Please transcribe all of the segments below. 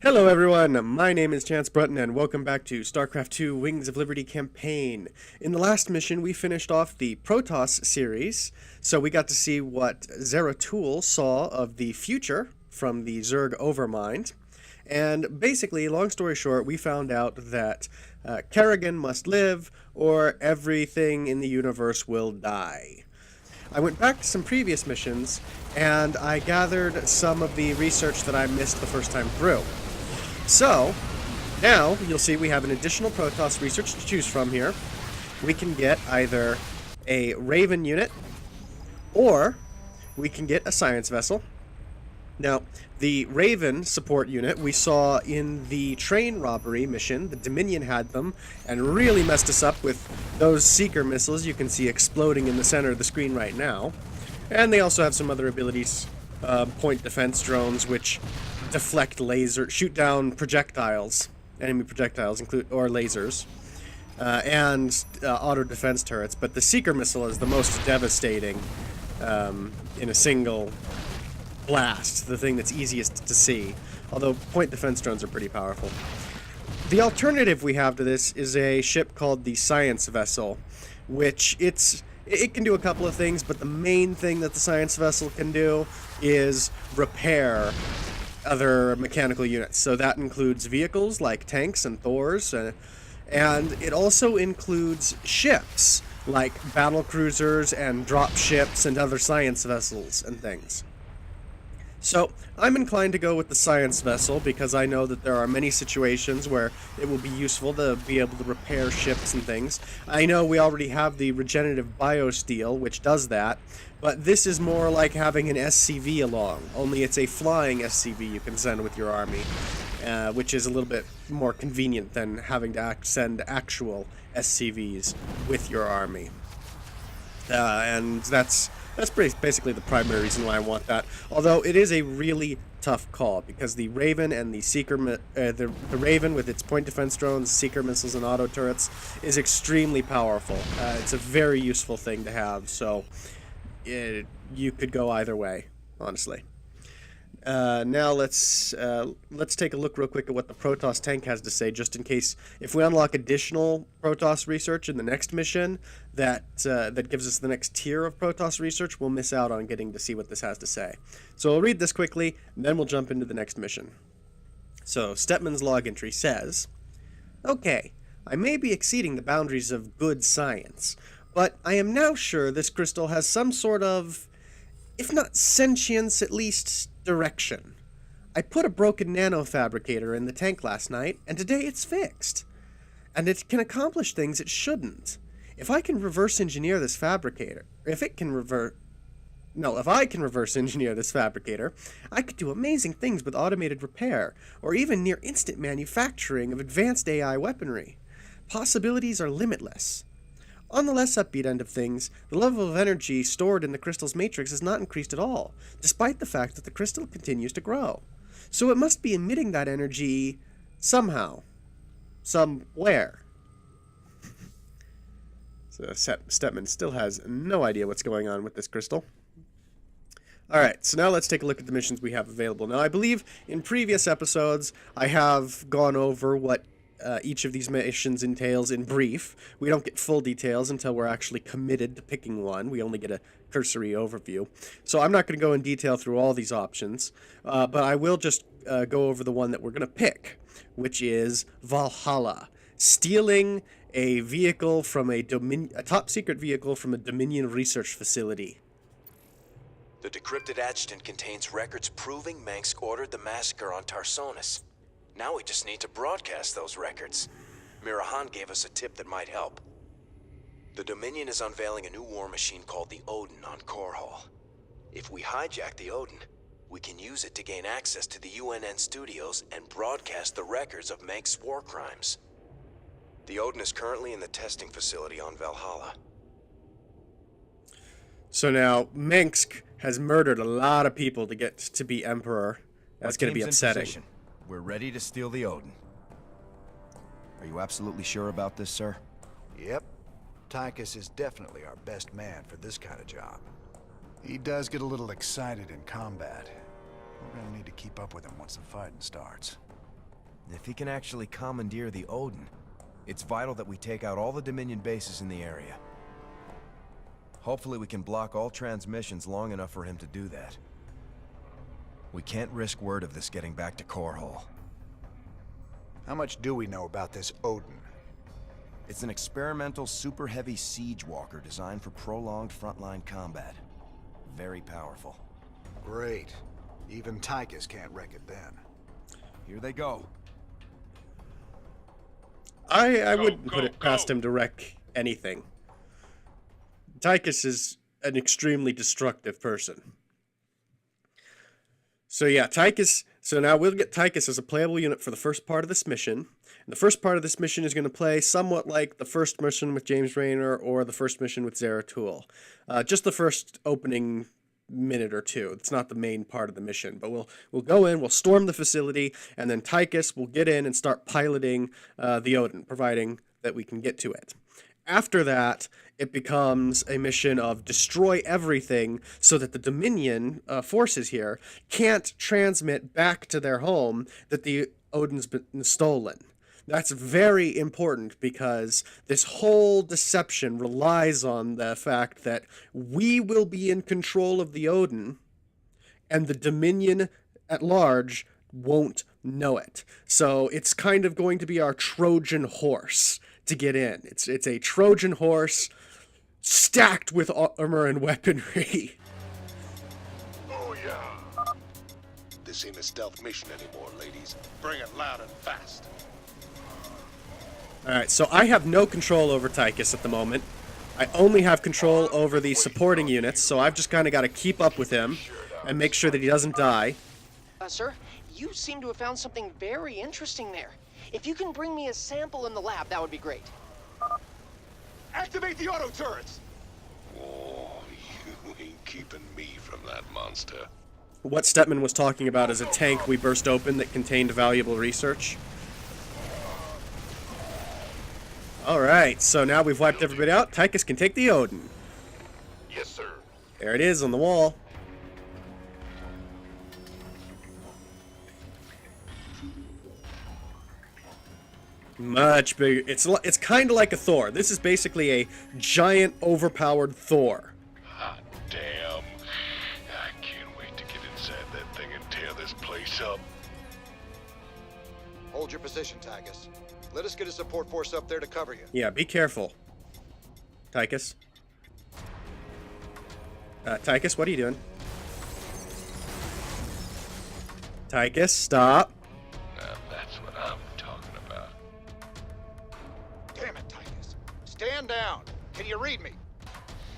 Hello everyone, my name is Chance Brutton and welcome back to StarCraft II Wings of Liberty campaign. In the last mission we finished off the Protoss series, so we got to see what Zeratul saw of the future from the Zerg Overmind. And basically, long story short, we found out that Kerrigan must live or everything in the universe will die. I went back to some previous missions and I gathered some of the research that I missed the first time through. So, now, you'll see we have an additional Protoss research to choose from here. We can get either a Raven unit, or we can get a Science Vessel. Now, the Raven support unit we saw in the train robbery mission. The Dominion had them, and really messed us up with those Seeker missiles you can see exploding in the center of the screen right now. And they also have some other abilities, point defense drones, which deflect shoot down projectiles, enemy projectiles, or lasers, and auto defense turrets. But the Seeker missile is the most devastating in a single blast, the thing that's easiest to see. Although point defense drones are pretty powerful. The alternative we have to this is a ship called the Science Vessel, which it can do a couple of things, but the main thing that the Science Vessel can do is repair other mechanical units. So that includes vehicles like tanks and Thors, and it also includes ships like battle cruisers and drop ships and other science vessels and things. So I'm inclined to go with the Science Vessel because I know that there are many situations where it will be useful to be able to repair ships and things. I know we already have the regenerative biosteel, which does that, but this is more like having an SCV along, only it's a flying SCV you can send with your army, which is a little bit more convenient than having to send actual SCVs with your army. And that's basically the primary reason why I want that. Although it is a really tough call because the Raven and the Seeker, the Raven with its point defense drones, Seeker missiles, and auto turrets is extremely powerful. It's a very useful thing to have. So you could go either way, honestly. Now let's take a look real quick at what the Protoss tank has to say, just in case if we unlock additional Protoss research in the next mission that gives us the next tier of Protoss research, we'll miss out on getting to see what this has to say. So I'll read this quickly, and then we'll jump into the next mission. So Stetman's log entry says, "Okay, I may be exceeding the boundaries of good science, but I am now sure this crystal has some sort of, if not sentience, at least direction. I put a broken nanofabricator in the tank last night, and today it's fixed. And it can accomplish things it shouldn't. If I can reverse engineer this fabricator, if I can reverse engineer this fabricator, I could do amazing things with automated repair, or even near instant manufacturing of advanced AI weaponry. Possibilities are limitless. On the less upbeat end of things, the level of energy stored in the crystal's matrix is not increased at all, despite the fact that the crystal continues to grow. So it must be emitting that energy somehow. Somewhere." So Stetman still has no idea what's going on with this crystal. Alright, so now let's take a look at the missions we have available. Now, I believe in previous episodes I have gone over what each of these missions entails in brief. We don't get full details until we're actually committed to picking one. We only get a cursory overview. So I'm not going to go in detail through all these options, but I will just go over the one that we're going to pick, which is Valhalla. Stealing a vehicle from a top secret vehicle from a Dominion research facility. The decrypted adjutant contains records proving Mengsk ordered the massacre on Tarsonis. Now we just need to broadcast those records. Mirahan gave us a tip that might help. The Dominion is unveiling a new war machine called the Odin on Korhal. If we hijack the Odin, we can use it to gain access to the UNN studios and broadcast the records of Mengsk's war crimes. The Odin is currently in the testing facility on Valhalla. So now, Mengsk has murdered a lot of people to get to be Emperor. That's going to be upsetting. We're ready to steal the Odin. Are you absolutely sure about this, sir? Yep. Tychus is definitely our best man for this kind of job. He does get a little excited in combat. We're gonna need to keep up with him once the fighting starts. If he can actually commandeer the Odin, it's vital that we take out all the Dominion bases in the area. Hopefully we can block all transmissions long enough for him to do that. We can't risk word of this getting back to Korhol. How much do we know about this Odin? It's an experimental super heavy siege walker designed for prolonged frontline combat. Very powerful. Great. Even Tychus can't wreck it then. Here they go. I wouldn't put it past him to wreck anything. Tychus is an extremely destructive person. So yeah, Tychus. So now we'll get Tychus as a playable unit for the first part of this mission. And the first part of this mission is going to play somewhat like the first mission with James Raynor or the first mission with Zeratul. Just the first opening minute or two. It's not the main part of the mission, but we'll go in, we'll storm the facility, and then Tychus will get in and start piloting the Odin, providing that we can get to it. After that, it becomes a mission of destroy everything so that the Dominion forces here can't transmit back to their home that the Odin's been stolen. That's very important because this whole deception relies on the fact that we will be in control of the Odin and the Dominion at large won't know it. So it's kind of going to be our Trojan horse to get in. It's a Trojan horse stacked with armor and weaponry. Oh yeah. This ain't a stealth mission anymore, ladies. Bring it loud and fast. Alright, so I have no control over Tychus at the moment. I only have control over the supporting units, so I've just kind of got to keep up with him and make sure that he doesn't die. Sir, you seem to have found something very interesting there. If you can bring me a sample in the lab, that would be great. Activate the auto turrets! Oh, you ain't keeping me from that monster. What Stepman was talking about is a tank we burst open that contained valuable research. Alright, so now we've wiped everybody out. Tychus can take the Odin. Yes, sir. There it is on the wall. Much bigger. It's kind of like a Thor. This is basically a giant, overpowered Thor. Hot damn. I can't wait to get inside that thing and tear this place up. Hold your position, Tychus. Let us get a support force up there to cover you. Yeah, be careful. Tychus. Tychus, what are you doing? Tychus, stop. Now that's what I'm talking about. Damn it, Tychus. Stand down. Can you read me?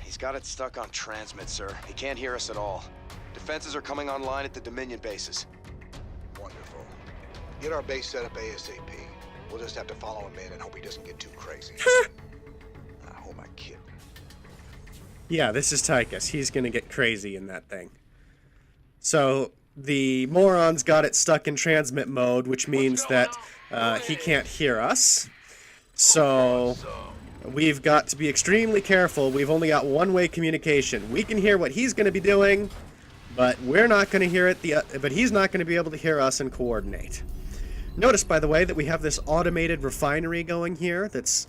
He's got it stuck on transmit, sir. He can't hear us at all. Defenses are coming online at the Dominion bases. Wonderful. Get our base set up ASAP. We'll just have to follow him in and hope he doesn't get too crazy. Who am I kidding? Yeah, this is Tychus. He's gonna get crazy in that thing. So, the morons got it stuck in transmit mode, which means that he can't hear us. So, we've got to be extremely careful. We've only got one-way communication. We can hear what he's gonna be doing, but we're not gonna hear it. But he's not gonna be able to hear us and coordinate. Notice, by the way, that we have this automated refinery going here that's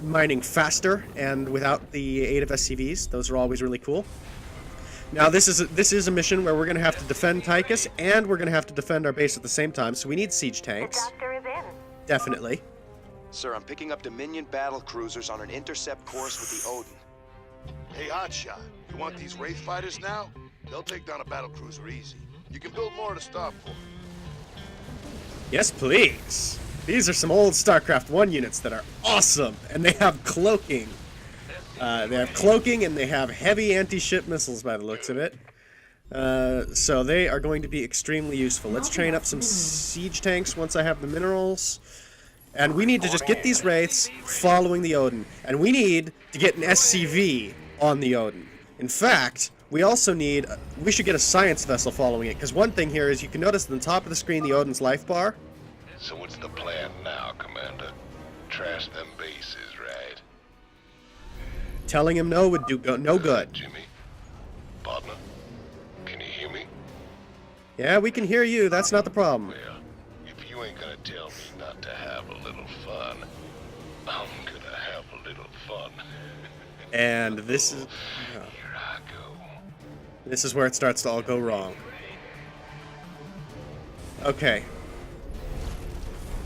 mining faster and without the aid of SCVs. Those are always really cool. Now, this is a mission where we're going to have to defend Tychus, and we're going to have to defend our base at the same time, so we need siege tanks. The doctor is in. Definitely. Sir, I'm picking up Dominion battle cruisers on an intercept course with the Odin. Hey, Hotshot, you want these Wraith fighters now? They'll take down a battlecruiser easy. You can build more to stop for. Yes, please. These are some old StarCraft I units that are awesome, and they have cloaking. They have cloaking, and they have heavy anti-ship missiles by the looks of it. So they are going to be extremely useful. Let's train up some siege tanks once I have the minerals. And we need to just get these Wraiths following the Odin. And we need to get an SCV on the Odin. In fact, we also need... we should get a science vessel following it, because one thing here is you can notice at the top of the screen the Odin's life bar. So what's the plan now, Commander? Trash them bases, right? Telling him no would do no good. Jimmy? Partner? Can you hear me? Yeah, we can hear you. That's not the problem. Well, if you You ain't gonna tell me not to have a little fun. I'm gonna have a little fun. And this is... Here I go. This is where it starts to all go wrong. Okay.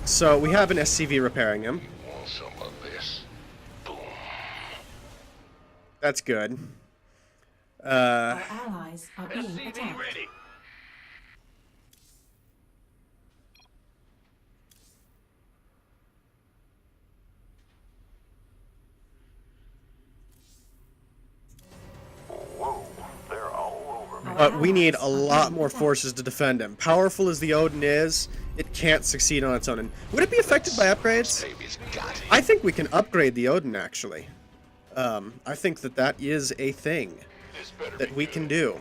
So, we have an SCV repairing him. Want some of this? Boom. That's good. Our allies are being attacked. Ready. But we need a lot more forces to defend him. Powerful as the Odin is, it can't succeed on its own. And would it be affected by upgrades? Baby's got it. I think we can upgrade the Odin, actually. I think that that is a thing that we can do.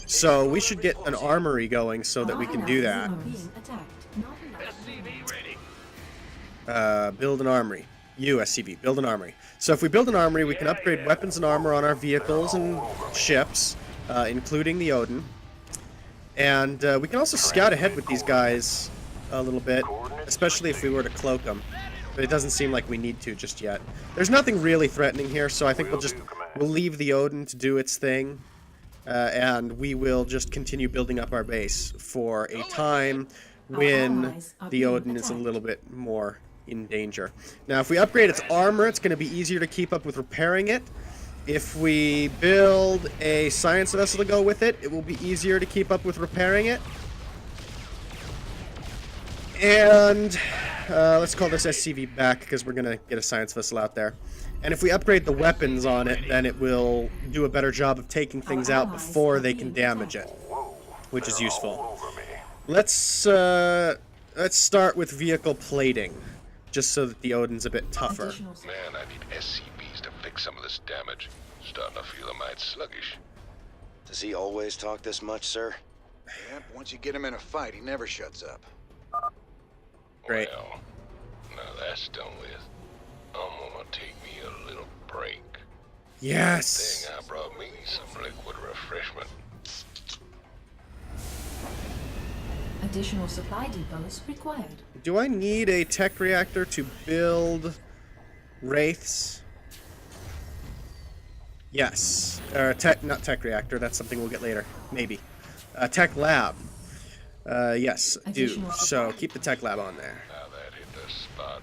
So we should get an armory going so that we can do that. Build an armory. USCV, build an armory. So if we build an armory, we can upgrade weapons and armor on our vehicles and ships, including the Odin. And we can also scout ahead with these guys a little bit, especially if we were to cloak them. But it doesn't seem like we need to just yet. There's nothing really threatening here, so I think we'll leave the Odin to do its thing. And we will just continue building up our base for a time when the Odin is a little bit more in danger. Now, if we upgrade its armor, it's going to be easier to keep up with repairing it. If we build a science vessel to go with it, it will be easier to keep up with repairing it. And let's call this SCV back because we're going to get a science vessel out there. And if we upgrade the weapons on it, then it will do a better job of taking things out before they can damage it, which is useful. Let's start with vehicle plating, just so that the Odin's a bit tougher. Man, I need SCVs to fix some of this damage. Starting to feel a mite sluggish. Does he always talk this much, sir? Yep, once you get him in a fight, he never shuts up. Great. Well, now that's done with. I'm gonna take me a little break. Yes! Thing I brought me some liquid refreshment. Additional supply depots required. Do I need a tech reactor to build wraiths? Yes. Or not tech reactor, that's something we'll get later. Maybe. Tech lab. Yes, do. So keep the tech lab on there. Now that hit the spot,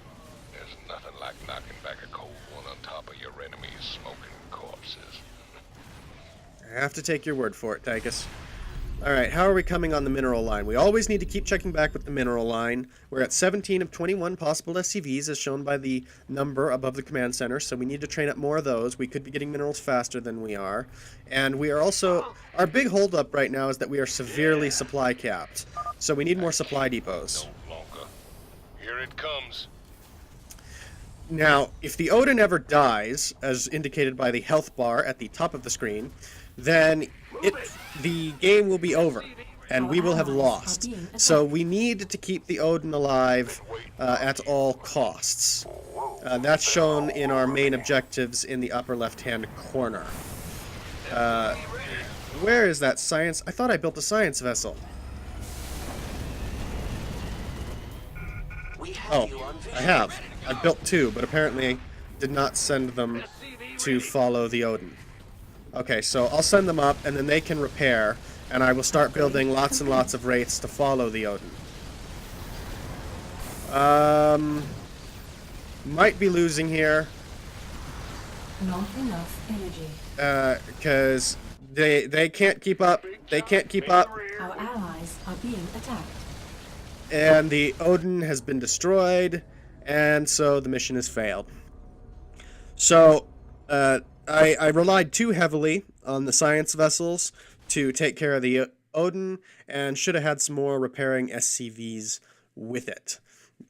there's nothing like knocking back a cold one on top of your enemy's smoking corpses. I have to take your word for it, Tychus. Alright, how are we coming on the mineral line? We always need to keep checking back with the mineral line. We're at 17 of 21 possible SCVs, as shown by the number above the command center, so we need to train up more of those. We could be getting minerals faster than we are. And we are also... Our big holdup right now is that we are severely supply capped. So we need more supply depots. No longer. Here it comes. Now, if the Odin ever dies, as indicated by the health bar at the top of the screen, then the game will be over, and we will have lost. So we need to keep the Odin alive at all costs. That's shown in our main objectives in the upper left-hand corner. Where is that science? I thought I built a science vessel. Oh, I have. I've built two, but apparently did not send them to follow the Odin. Okay, so I'll send them up, and then they can repair, and I will start building lots and lots of wraiths to follow the Odin. Might be losing here. Not enough energy. Because they can't keep up. They can't keep up. Our allies are being attacked. And the Odin has been destroyed, and so the mission has failed. So, I relied too heavily on the science vessels to take care of the Odin, and should have had some more repairing SCVs with it.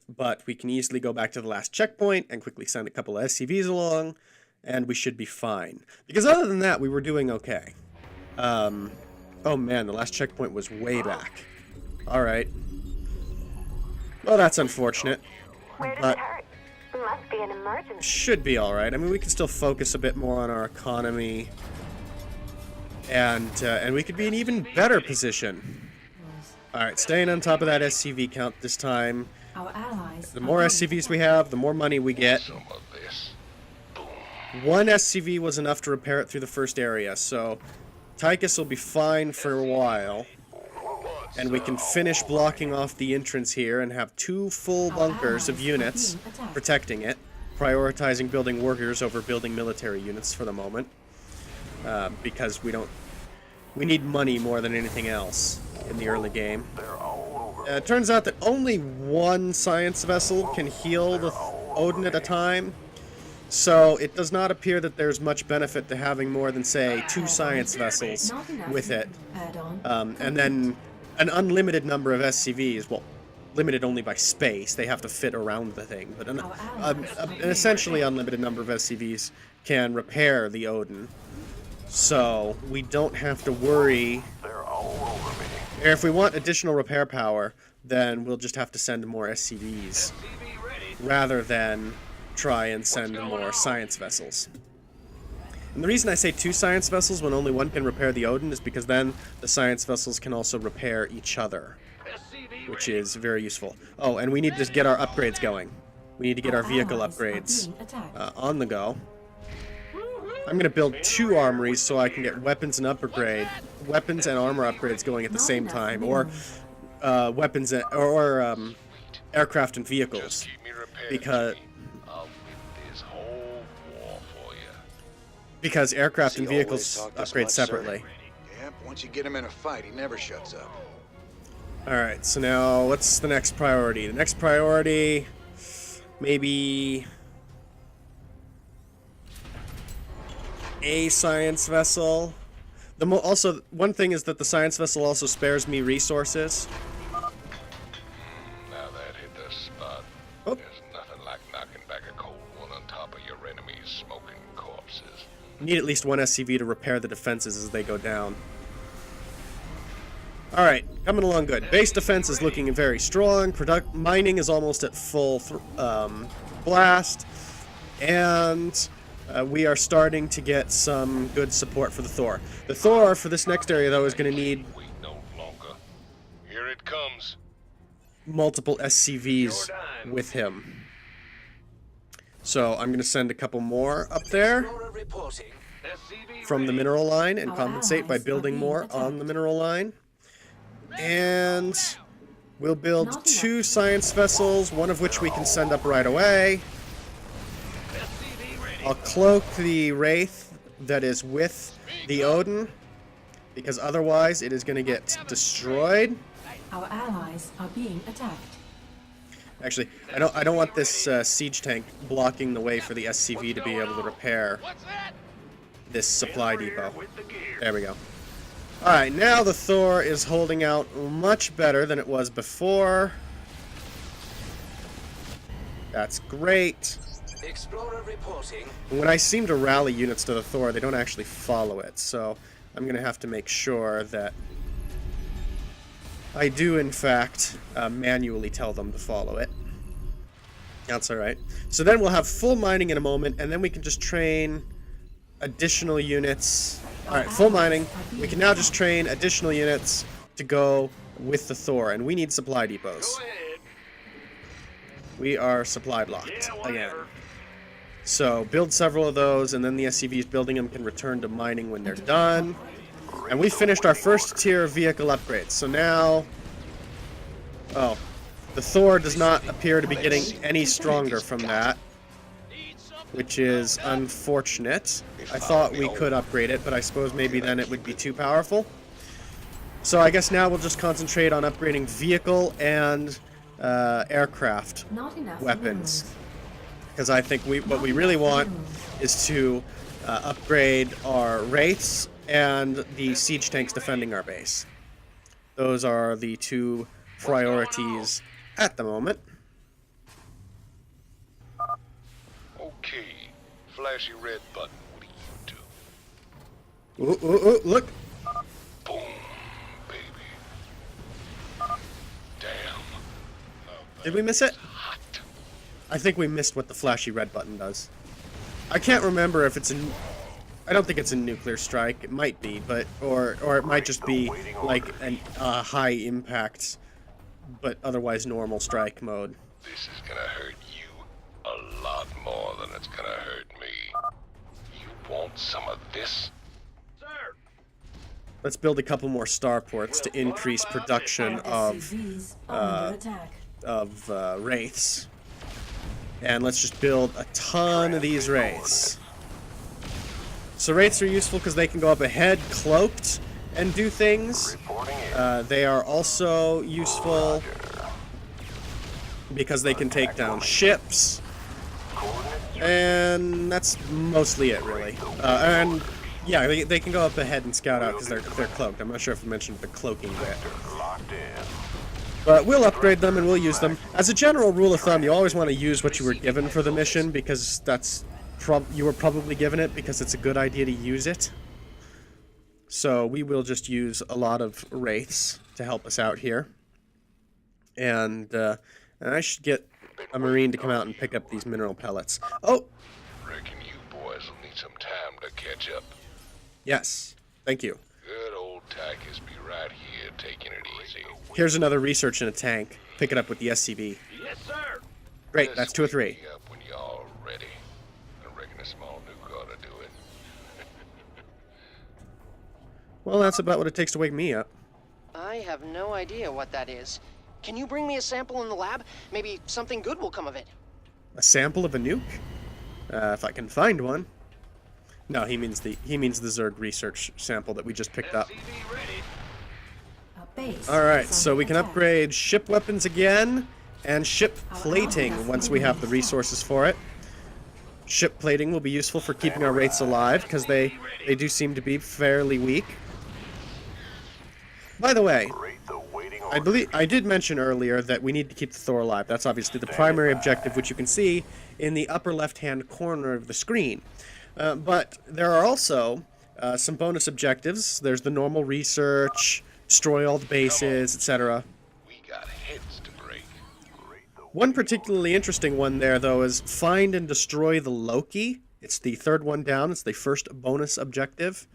But we can easily go back to the last checkpoint and quickly send a couple of SCVs along, and we should be fine. Because other than that, we were doing okay. Oh man, the last checkpoint was way back. Alright. Well, that's unfortunate. Where does But it hurt? Must be an emergency. should be alright. I mean, we can still focus a bit more on our economy. And we could be in an even better position. Alright, staying on top of that SCV count this time. Our allies The are more being SCVs we have, the more money we get. Some of this. One SCV was enough to repair it through the first area, so Tychus will be fine for a while. And we can finish blocking off the entrance here and have 2 full bunkers of units protecting it, prioritizing building workers over building military units for the moment, because we need money more than anything else in the early game. It turns out that only 1 science vessel can heal the Odin at a time, so it does not appear that there's much benefit to having more than, say, 2 science vessels with it, and then an unlimited number of SCVs, well, limited only by space, they have to fit around the thing, but an essentially unlimited number of SCVs can repair the Odin. So, we don't have to worry. If we want additional repair power, then we'll just have to send more SCVs, rather than try and send more science vessels. And the reason I say 2 science vessels when only 1 can repair the Odin is because then the science vessels can also repair each other, which is very useful. Oh, and we need to get our upgrades going. We need to get our vehicle upgrades on the go. I'm going to build 2 armories so I can get weapons and armor upgrades going at the same time, or weapons or aircraft and vehicles, because aircraft and vehicles upgrade separately. Yep, once you get him in a fight, he never shuts up. Alright, so now what's the next priority? The next priority, maybe a science vessel. Also, one thing is that the science vessel also spares me resources. Now that hit the spot. Oh. There's nothing like knocking back a cold one on top of your enemy's smoking corpses. Need at least 1 SCV to repair the defenses as they go down. Alright, coming along good. Base defense is looking very strong. Mining is almost at full blast. And we are starting to get some good support for the Thor. The Thor, for this next area, though, is going to need Wait no longer. Here it comes. multiple SCVs with him. So I'm going to send a couple more up there from the mineral line and compensate by building more on the mineral line. And we'll build 2 science vessels, one of which we can send up right away. I'll cloak the Wraith that is with the Odin, because otherwise it is going to get destroyed. Our allies are being attacked. Actually, I don't want this siege tank blocking the way for the SCV to be able to repair this supply depot. There we go. Alright, now the Thor is holding out much better than it was before. That's great. Explorer reporting. When I seem to rally units to the Thor, they don't actually follow it, so I'm going to have to make sure that I do, in fact, manually tell them to follow it. That's alright. So then we'll have full mining in a moment, and then we can just train additional units. Alright, full mining. We can now just train additional units to go with the Thor, and we need supply depots. We are supply blocked again. So build several of those, and then the SCVs building them can return to mining when they're done. And we finished our first tier of vehicle upgrades. So now... Oh. The Thor does not appear to be getting any stronger from that, which is unfortunate. I thought we could upgrade it, but I suppose maybe then it would be too powerful. So I guess now we'll just concentrate on upgrading vehicle and aircraft weapons. Because I think what we really want is to upgrade our Wraiths and the siege tanks defending our base. Those are the 2 priorities at the moment. Okay. Flashy red button. What do you do? Ooh, ooh, ooh, look! Boom, baby. Damn. Did we miss it? I think we missed what the flashy red button does. I can't remember if it's in... I don't think it's a nuclear strike. It might be, but... Or it might just be like a high impact, but otherwise normal strike mode. This is gonna hurt you a lot more than it's gonna hurt me. You want some of this? Let's build a couple more starports to increase production of SCVs under attack. wraiths. And let's just build a ton of these wraiths. So wraiths are useful because they can go up ahead cloaked and do things. They are also useful because they can take down ships. And that's mostly it, really. And yeah, they can go up ahead and scout out because they're cloaked. I'm not sure if I mentioned the cloaking bit. But we'll upgrade them and we'll use them. As a general rule of thumb, you always want to use what you were given for the mission because you were probably given it because it's a good idea to use it. So we will just use a lot of wraiths to help us out here. And I should get a marine to come out and pick up these mineral pellets. Oh! Reckon you boys will need some time to catch up. Yes. Thank you. Good old Tychus be right here taking it easy. Here's another research in a tank. Pick it up with the SCV. Yes, sir. Great, that's 2 or 3. Up when y'all ready. I reckon a small nuke ought to do it. Well, that's about what it takes to wake me up. I have no idea what that is. Can you bring me a sample in the lab? Maybe something good will come of it. A sample of a nuke? If I can find one. No, he means the Zerg research sample that we just picked up. Our base Alright, is so under we can attack. upgrade ship weapons again, and ship plating once we have the resources for it. Ship plating will be useful for keeping our wraiths alive, because they do seem to be fairly weak. By the way, I did mention earlier that we need to keep the Thor alive. That's obviously the primary objective, which you can see in the upper left-hand corner of the screen. But there are also some bonus objectives. There's the normal research, destroy all the bases, etc. We got heads to break. One particularly interesting one there, though, is find and destroy the Loki. It's the third one down. It's the first bonus objective.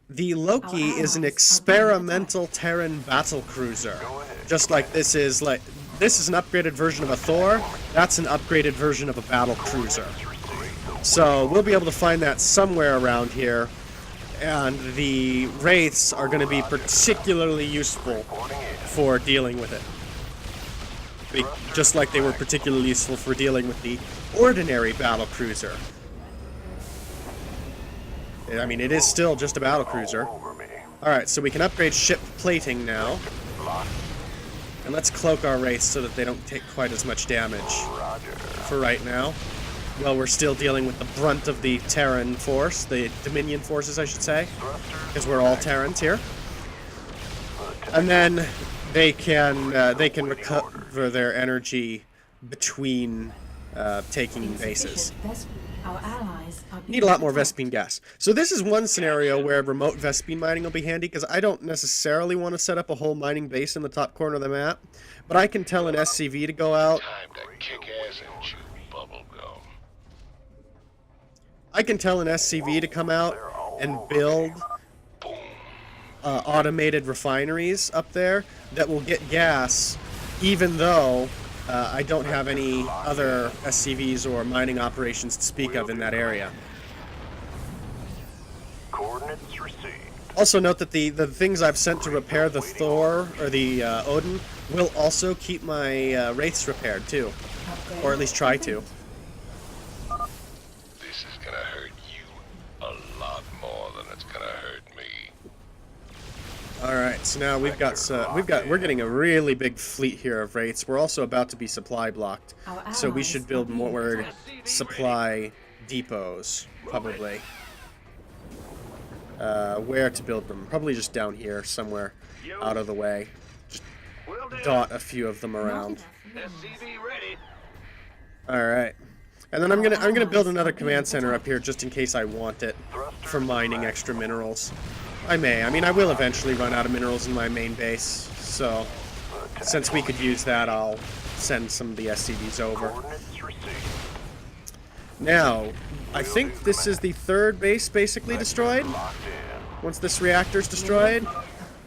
The Loki is an experimental Terran battle cruiser. Just like this is an upgraded version of a Thor. That's an upgraded version of a battle cruiser. So we'll be able to find that somewhere around here, and the wraiths are going to be particularly useful for dealing with it. Just like they were particularly useful for dealing with the ordinary battle cruiser. I mean, it is still just a battle cruiser. Alright, so we can upgrade ship plating now. And let's cloak our wraiths so that they don't take quite as much damage for right now. Well, we're still dealing with the brunt of the Terran force, the Dominion forces, I should say, because we're all Terrans here. And then they can recover their energy between taking bases. Our allies are being Need a lot more attacked. Vespene gas. So this is one scenario where remote Vespene mining will be handy, because I don't necessarily want to set up a whole mining base in the top corner of the map, but I can tell an SCV to go out. Time to kick ass and chew bubble gum. I can tell an SCV to come out and build automated refineries up there that will get gas, even though I don't have any other SCVs or mining operations to speak of in that area. Coordinates received. Also note that the things I've sent to repair the Thor, or the Odin, will also keep my wraiths repaired too. Upgrade Or at least try to. This is gonna hurt you a lot more than it's gonna hurt me. Alright, so now we're getting a really big fleet here of wraiths. We're also about to be supply blocked. So we should build more supply depots, probably. Where to build them? Probably just down here somewhere, out of the way. Just dot a few of them around. Alright. And then I'm gonna build another command center up here just in case I want it for mining extra minerals. I mean, I will eventually run out of minerals in my main base, so since we could use that, I'll send some of the SCVs over. Now, I think this is the third base basically destroyed. Once this reactor's destroyed,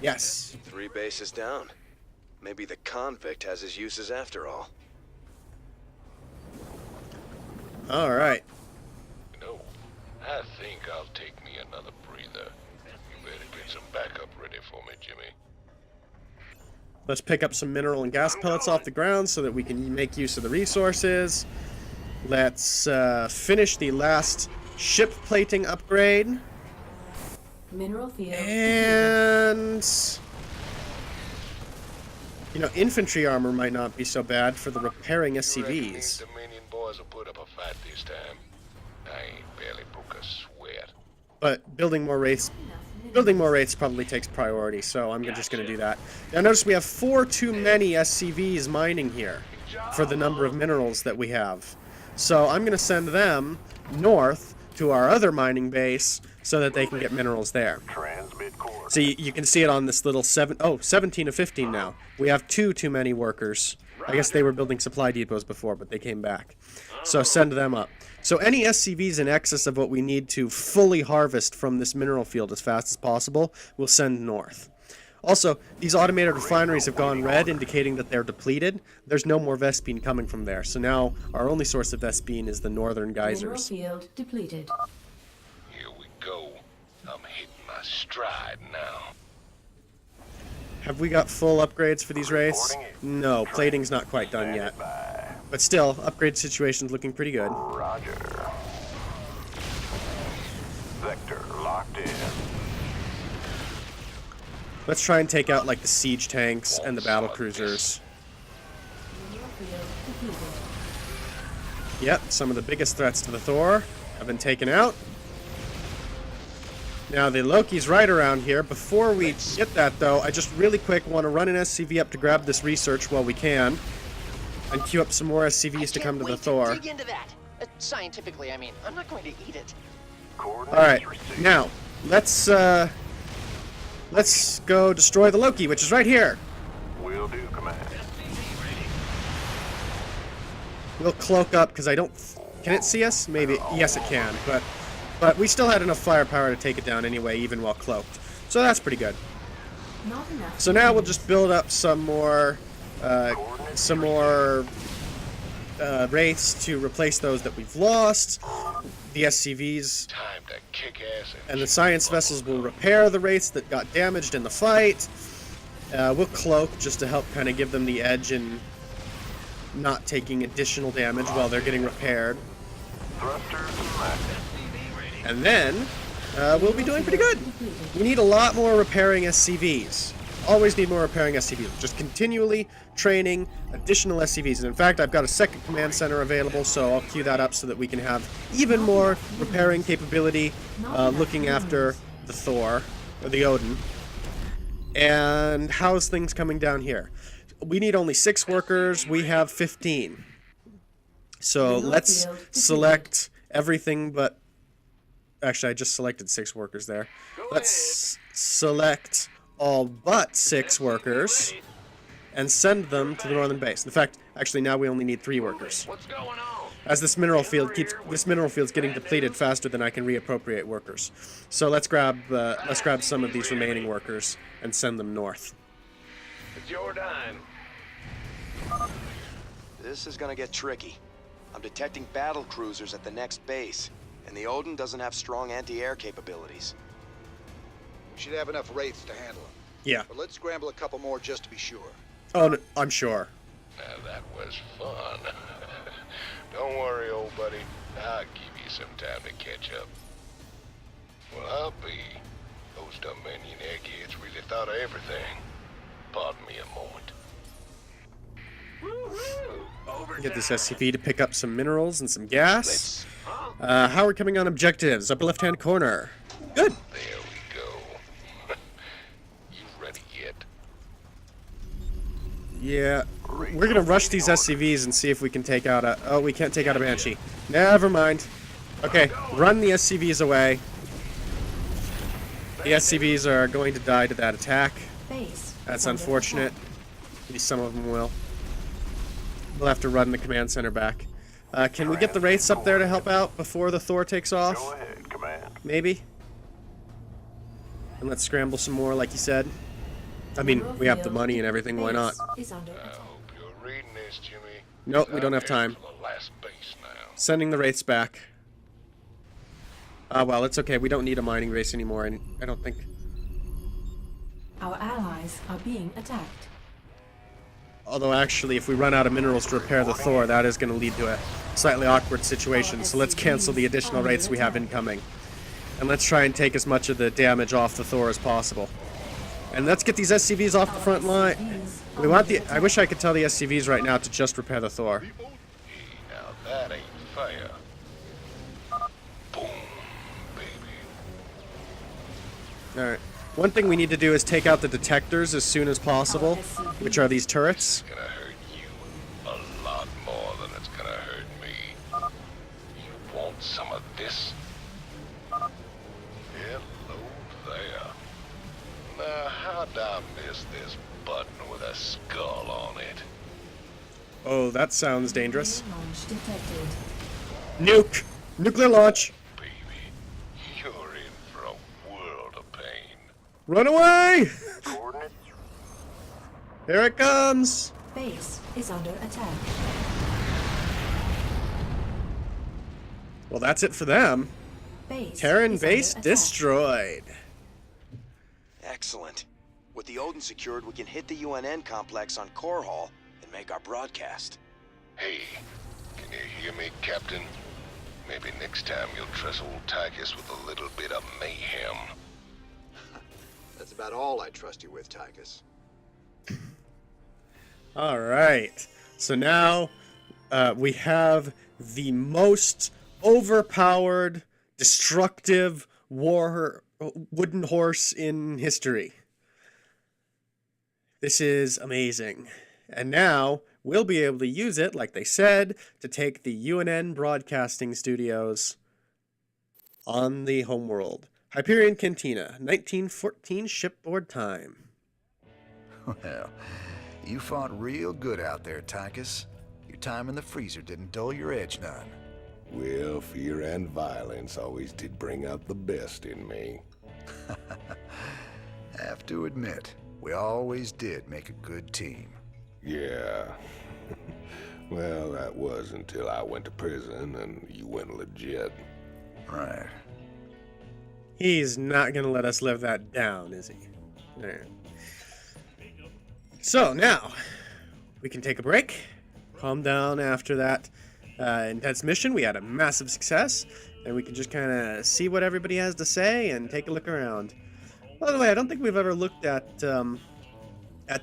yes. 3 bases down. Maybe the convict has his uses after all. All right. No, I think I'll take me another breather. You better get some backup ready for me, Jimmy. Let's pick up some mineral and gas pellets off the ground so that we can make use of the resources. Let's finish the last ship plating upgrade. Mineral field. And... you know, infantry armor might not be so bad for the repairing You reckon these SCVs. Dominion boys will put up a fight this time? I ain't barely broke a sweat. But building more wraiths probably takes priority, so I'm just going to do that. Now notice we have 4 too many SCVs mining here for the number of minerals that we have. So I'm going to send them north to our other mining base so that they can get minerals there. So you can see it on this little 17 of 15 now. We have 2 too many workers. I guess they were building supply depots before, but they came back. So send them up. So any SCVs in excess of what we need to fully harvest from this mineral field as fast as possible, we'll send north. Also, these automated refineries have gone red, indicating that they're depleted. There's no more Vespene coming from there. So now our only source of Vespene is the northern Mineral geysers. field depleted. Here we go. I'm hitting my stride now. Have we got full upgrades for these wraiths? No, plating's not quite done yet. But still, upgrade situation's looking pretty good. Roger. Vector locked in. Let's try and take out like the siege tanks and the battle cruisers. Mineral field depleted. Yep, some of the biggest threats to the Thor have been taken out. Now the Loki's right around here. Before we get that though, I just really quick want to run an SCV up to grab this research while we can. And queue up some more SCVs to come to the Thor. Dig into that. Scientifically, I mean, I'm not going to eat it. Alright, now, let's go destroy the Loki, which is right here. Will do, command. We'll cloak up, because I don't... Can it see us? Maybe. Yes, it can, but we still had enough firepower to take it down anyway, even while cloaked. So that's pretty good. Not enough. So now we'll just build up some more wraiths to replace those that we've lost. The SCVs Time to kick ass and the science vessels will repair the wraiths that got damaged in the fight. We'll cloak just to help kind of give them the edge in not taking additional damage while they're getting repaired. And then we'll be doing pretty good. We need a lot more repairing SCVs. Always need more repairing SCVs. Just continually training additional SCVs. And in fact, I've got a second command center available, so I'll queue that up so that we can have even more repairing capability looking after the Thor, or the Odin. And how's things coming down here? We need only 6 workers. We have 15. So let's select everything but... Actually, I just selected 6 workers there. Let's select all but 6 workers and send them to the northern base. In fact, actually now we only need 3 workers. What's going on? As this mineral field's getting depleted faster than I can reappropriate workers. So let's grab some of these remaining workers and send them north. It's your dime. This is gonna get tricky. I'm detecting battle cruisers at the next base, and the Odin doesn't have strong anti-air capabilities. We should have enough wraiths to handle them. Yeah. But let's scramble a couple more just to be sure. Oh, no, I'm sure. Now that was fun. Don't worry, old buddy. I'll give you some time to catch up. Well, I'll be. Those Dominion eggheads really thought of everything. Pardon me a moment. Get this SCV to pick up some minerals and some gas. How are we coming on objectives? Upper left-hand corner. Good. There we go. You ready yet? Yeah. We're gonna rush these SCVs and see if we can take out a... Oh, we can't take out a Banshee. Never mind. Okay, run the SCVs away. The SCVs are going to die to that attack. Base. That's unfortunate. At least some of them will. We'll have to run the command center back. Can we get the wraiths up there to help out before the Thor takes off? Go ahead, command. Maybe? And let's scramble some more, like you said. I mean, we have the money and everything, why not? Is under I attack. hope you're reading this, Jimmy. Nope, we don't have time. The last base now. Sending the wraiths back. Well, it's okay. We don't need a mining race anymore, I don't think. Our allies are being attacked. Although, actually, if we run out of minerals to repair the Thor, that is going to lead to a slightly awkward situation. So let's cancel the additional wraiths we have incoming. And let's try and take as much of the damage off the Thor as possible. And let's get these SCVs off the front line. We want the... I wish I could tell the SCVs right now to just repair the Thor. Now that ain't fair. Boom, baby. Alright. One thing we need to do is take out the detectors as soon as possible, which are these turrets. It's gonna hurt you a lot more than it's gonna hurt me. You want some of this? Hello there. Now, how'd I miss this button with a skull on it? Oh, that sounds dangerous. Launch detected. Nuke! Nuclear launch! Baby, you're in for a world of pain. Run away! Here it comes! Base is under attack. Well, that's it for them. Base Terran is base under attack. destroyed. Excellent. With the Odin secured, we can hit the UNN complex on Core Hall and make our broadcast. Hey, can you hear me, Captain? Maybe next time you'll trust old Tychus with a little bit of mayhem. That's about all I trust you with, Tychus. Alright. So now we have the most overpowered, destructive wooden horse in history. This is amazing. And now we'll be able to use it, like they said, to take the UNN broadcasting studios on the homeworld. Hyperion Cantina, 1914 shipboard time. Well, you fought real good out there, Tychus. Your time in the freezer didn't dull your edge none. Well, fear and violence always did bring out the best in me. Have to admit, we always did make a good team. Yeah. Well, that was until I went to prison and you went legit. Right. He's not going to let us live that down, is he? Alright. So, now, we can take a break. Calm down after that intense mission. We had a massive success, and we can just kind of see what everybody has to say and take a look around. By the way, I don't think we've ever looked at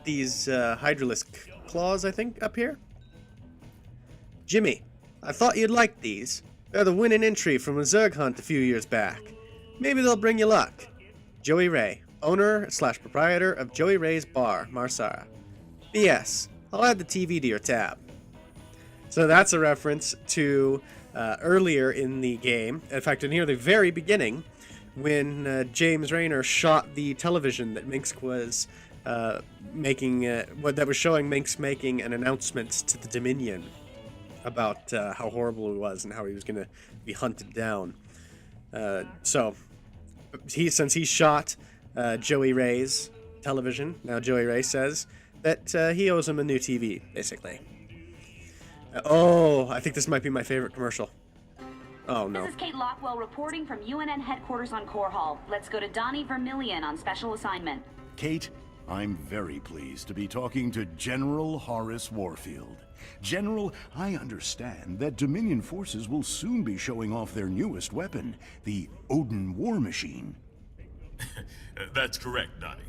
these Hydralisk claws, I think, up here. Jimmy, I thought you'd like these. They're the winning entry from a Zerg hunt a few years back. Maybe they'll bring you luck. Joey Ray, owner/proprietor of Joey Ray's Bar, Marsara. P.S. I'll add the TV to your tab. So that's a reference to earlier in the game. In fact, near the very beginning, when James Raynor shot the television that Minsk was making, that was showing Minsk making an announcement to the Dominion about how horrible he was and how he was going to be hunted down. So, since he shot Joey Ray's television, now Joey Ray says that he owes him a new TV, basically. Oh, I think this might be my favorite commercial. Oh, no. This is Kate Lockwell reporting from UNN headquarters on Core Hall. Let's go to Donnie Vermillion on special assignment. Kate, I'm very pleased to be talking to General Horace Warfield. General, I understand that Dominion forces will soon be showing off their newest weapon, the Odin War Machine. That's correct, Donnie.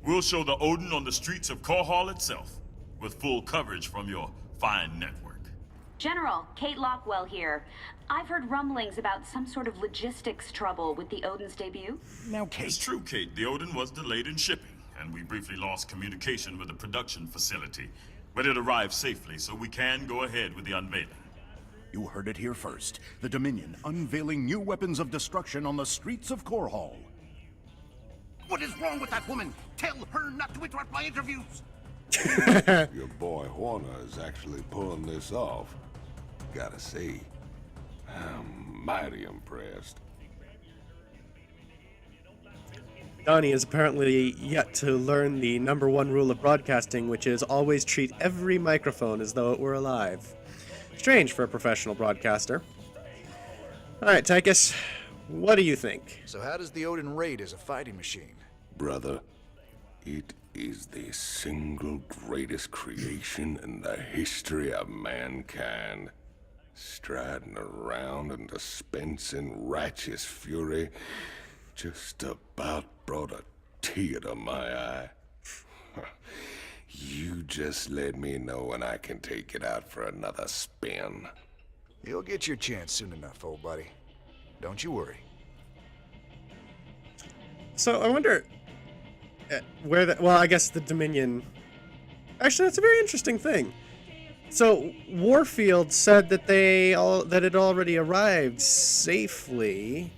We'll show the Odin on the streets of Core Hall itself, with full coverage from your fine network. General, Kate Lockwell here. I've heard rumblings about some sort of logistics trouble with the Odin's debut. Now, Kate... It's true, Kate. The Odin was delayed in shipping, and we briefly lost communication with the production facility. But it arrived safely, so we can go ahead with the unveiling. You heard it here first. The Dominion unveiling new weapons of destruction on the streets of Core Hall. What is wrong with that woman? Tell her not to interrupt my interviews! Your boy Horner is actually pulling this off. Gotta say, I'm mighty impressed. Donnie is apparently yet to learn the #1 rule of broadcasting, which is always treat every microphone as though it were alive. Strange for a professional broadcaster. Alright, Tychus, what do you think? So how does the Odin rate as a fighting machine? Brother, it is the single greatest creation in the history of mankind. Striding around and dispensing righteous fury just about brought a tear to my eye. You just let me know when I can take it out for another spin. You'll get your chance soon enough, old buddy. Don't you worry. So I wonder where the... Well, I guess the Dominion... Actually, that's a very interesting thing. So Warfield said that that it already arrived safely.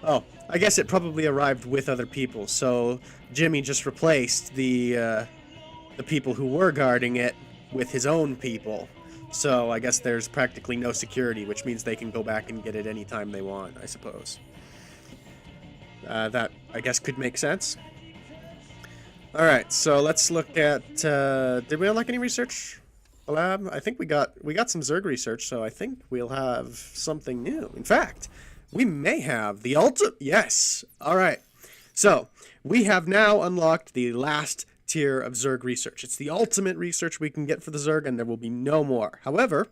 Oh, I guess it probably arrived with other people. So Jimmy just replaced the people who were guarding it with his own people. So I guess there's practically no security, which means they can go back and get it anytime they want, I suppose. That, I guess, could make sense. Alright, so let's look at... did we unlock any research lab? I think we got some Zerg research, so I think we'll have something new. In fact, we may have the ultimate... Yes! Alright, so we have now unlocked the last tier of Zerg research. It's the ultimate research we can get for the Zerg, and there will be no more. However,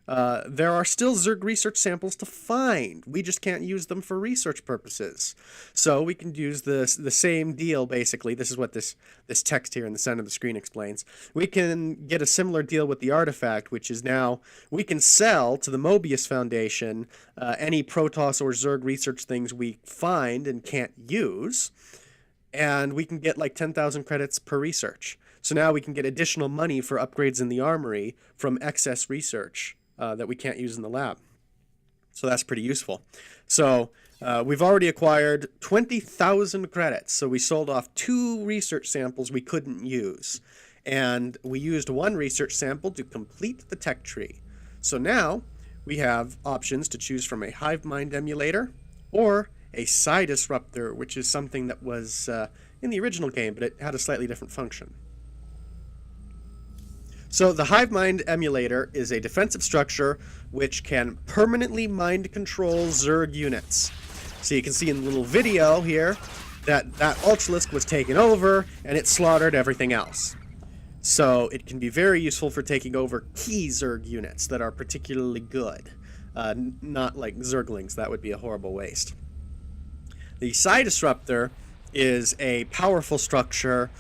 there are still Zerg research samples to find. We just can't use them for research purposes. So we can use the same deal, basically. This is what this text here in the center of the screen explains. We can get a similar deal with the artifact, which is now we can sell to the Mobius Foundation any Protoss or Zerg research things we find and can't use. And we can get like 10,000 credits per research. So now we can get additional money for upgrades in the armory from excess research that we can't use in the lab. So that's pretty useful. So we've already acquired 20,000 credits. So we sold off 2 research samples we couldn't use. And we used 1 research sample to complete the tech tree. So now we have options to choose from a hive mind emulator or a psi disruptor, which is something that was in the original game, but it had a slightly different function. So the hive mind emulator is a defensive structure which can permanently mind control Zerg units. So you can see in the little video here that Ultralisk was taken over and it slaughtered everything else. So it can be very useful for taking over key Zerg units that are particularly good. Not like Zerglings, that would be a horrible waste. The psi disruptor is a powerful structure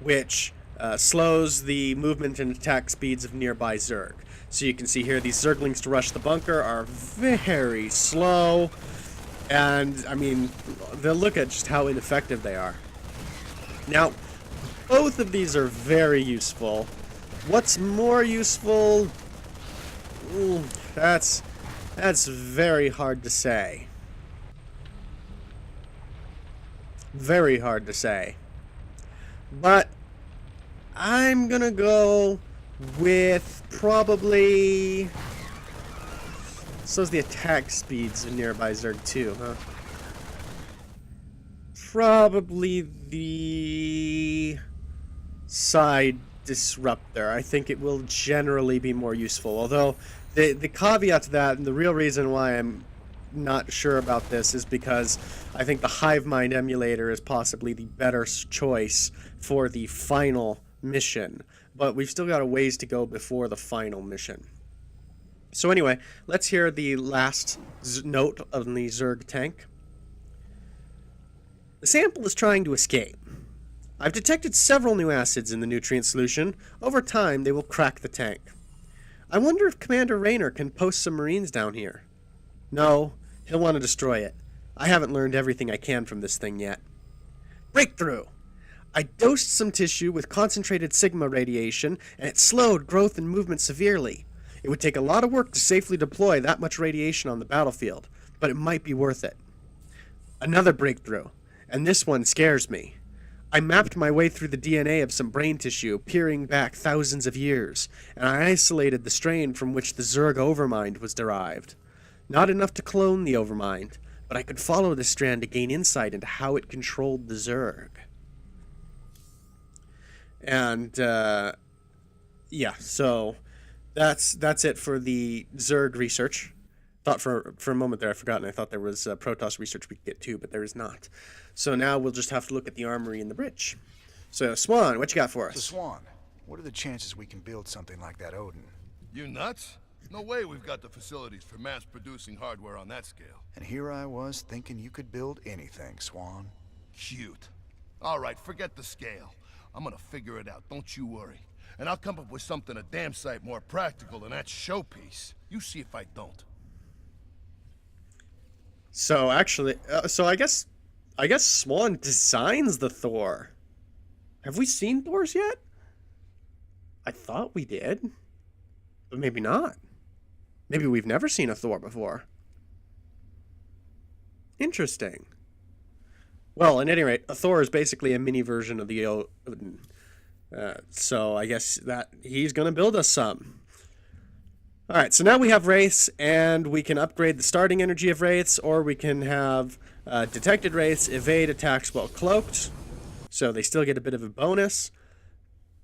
which slows the movement and attack speeds of nearby Zerg. So you can see here these Zerglings to rush the bunker are very slow. And, I mean, look at just how ineffective they are. Now, both of these are very useful. What's more useful? That's very hard to say. Very hard to say. But I'm gonna go with probably... So's the attack speeds of nearby Zerg too, huh? Probably the side disruptor. I think it will generally be more useful. Although the caveat to that, and the real reason why I'm not sure about this, is because I think the hive mind emulator is possibly the better choice for the final mission. But we've still got a ways to go before the final mission. So anyway, let's hear the last note of the Zerg tank. The sample is trying to escape. I've detected several new acids in the nutrient solution. Over time, they will crack the tank. I wonder if Commander Raynor can post some Marines down here. No, he'll want to destroy it. I haven't learned everything I can from this thing yet. Breakthrough! I dosed some tissue with concentrated Sigma radiation, and it slowed growth and movement severely. It would take a lot of work to safely deploy that much radiation on the battlefield, but it might be worth it. Another breakthrough, and this one scares me. I mapped my way through the DNA of some brain tissue, peering back thousands of years, and I isolated the strain from which the Zerg Overmind was derived. Not enough to clone the Overmind, but I could follow this strand to gain insight into how it controlled the Zerg. And, yeah, so that's it for the Zerg research. Thought for a moment there I forgot, and I thought there was Protoss research we could get too, but there is not. So now we'll just have to look at the armory and the bridge. So Swan, what you got for us? So Swan, what are the chances we can build something like that Odin? You nuts? No way we've got the facilities for mass-producing hardware on that scale. And here I was thinking you could build anything, Swan. Cute. All right, forget the scale. I'm gonna figure it out, don't you worry. And I'll come up with something a damn sight more practical than that showpiece. You see if I don't. So actually, I guess Swan designs the Thor. Have we seen Thors yet? I thought we did, but maybe not. Maybe we've never seen a Thor before. Interesting. Well, at any rate, a Thor is basically a mini version of the Odin. So I guess that he's going to build us some. All right, so now we have Wraiths, and we can upgrade the starting energy of Wraiths, or we can have detected Wraiths evade attacks while cloaked. So they still get a bit of a bonus.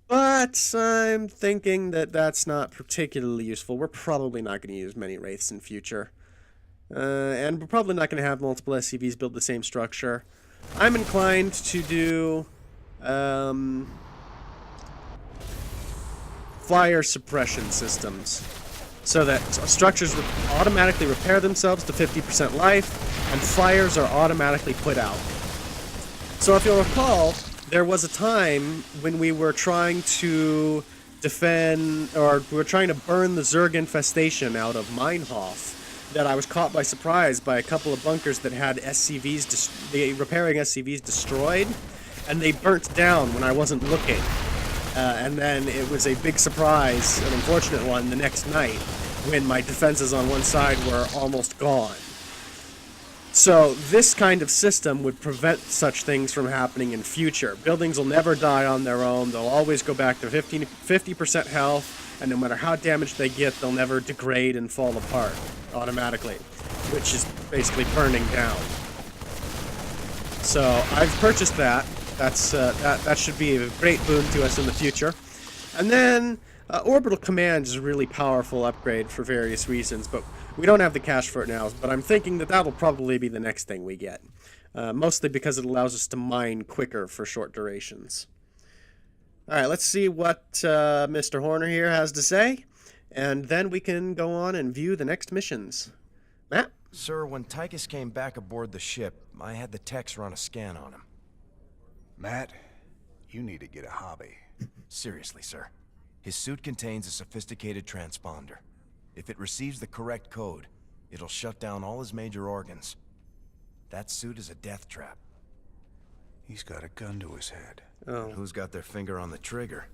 But I'm thinking that that's not particularly useful. We're probably not going to use many Wraiths in future. And we're probably not going to have multiple SCVs build the same structure. I'm inclined to do fire suppression systems, so that structures automatically repair themselves to 50% life, and fires are automatically put out. So if you'll recall, there was a time when we were trying to defend, or we were trying to burn the Zerg infestation out of Meinhof, that I was caught by surprise by a couple of bunkers that had SCVs, the repairing SCVs destroyed, and they burnt down when I wasn't looking. And then it was a big surprise, an unfortunate one, the next night when my defenses on one side were almost gone. So this kind of system would prevent such things from happening in future. Buildings will never die on their own. They'll always go back to 50% health, and no matter how damaged they get, they'll never degrade and fall apart automatically, which is basically burning down. So I've purchased that. That should be a great boon to us in the future. And then Orbital Command is a really powerful upgrade for various reasons, but we don't have the cash for it now. But I'm thinking that that'll probably be the next thing we get, mostly because it allows us to mine quicker for short durations. All right, let's see what Mr. Horner here has to say, and then we can go on and view the next missions. Matt? Sir, when Tychus came back aboard the ship, I had the techs run a scan on him. Matt, you need to get a hobby. Seriously, sir. His suit contains a sophisticated transponder. If it receives the correct code, it'll shut down all his major organs. That suit is a death trap. He's got a gun to his head. Oh. Who's got their finger on the trigger?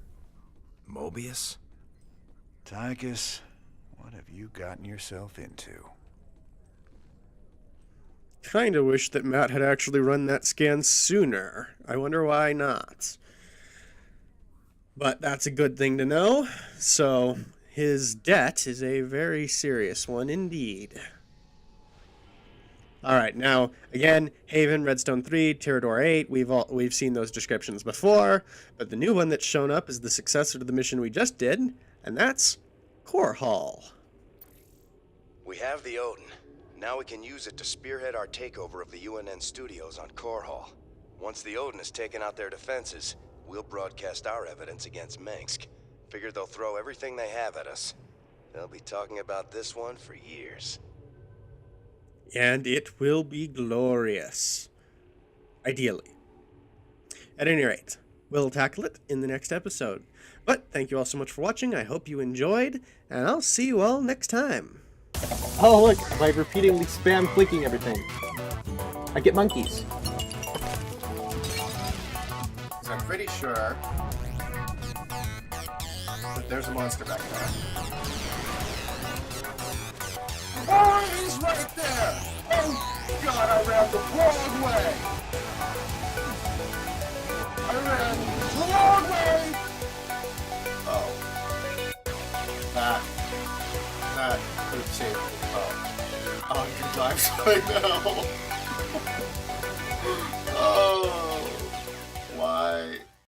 Mobius? Tychus, what have you gotten yourself into? Kinda wish that Matt had actually run that scan sooner. I wonder why not. But that's a good thing to know. So his debt is a very serious one indeed. All right, now again, Haven, Redstone 3, Tirador 8. We've seen those descriptions before, but the new one that's shown up is the successor to the mission we just did, and that's Core Hall. We have the Odin. Now we can use it to spearhead our takeover of the UNN studios on Core Hall. Once the Odin has taken out their defenses, we'll broadcast our evidence against Mengsk. Figure they'll throw everything they have at us. They'll be talking about this one for years. And it will be glorious. Ideally. At any rate, we'll tackle it in the next episode. But thank you all so much for watching. I hope you enjoyed, and I'll see you all next time. Oh look, by repeatedly spam clicking everything, I get monkeys. I'm pretty sure that there's a monster back there. Oh, he's right there! Oh, God, I ran the wrong way! I ran the wrong way! Oh. That could save me. Oh, good times right now.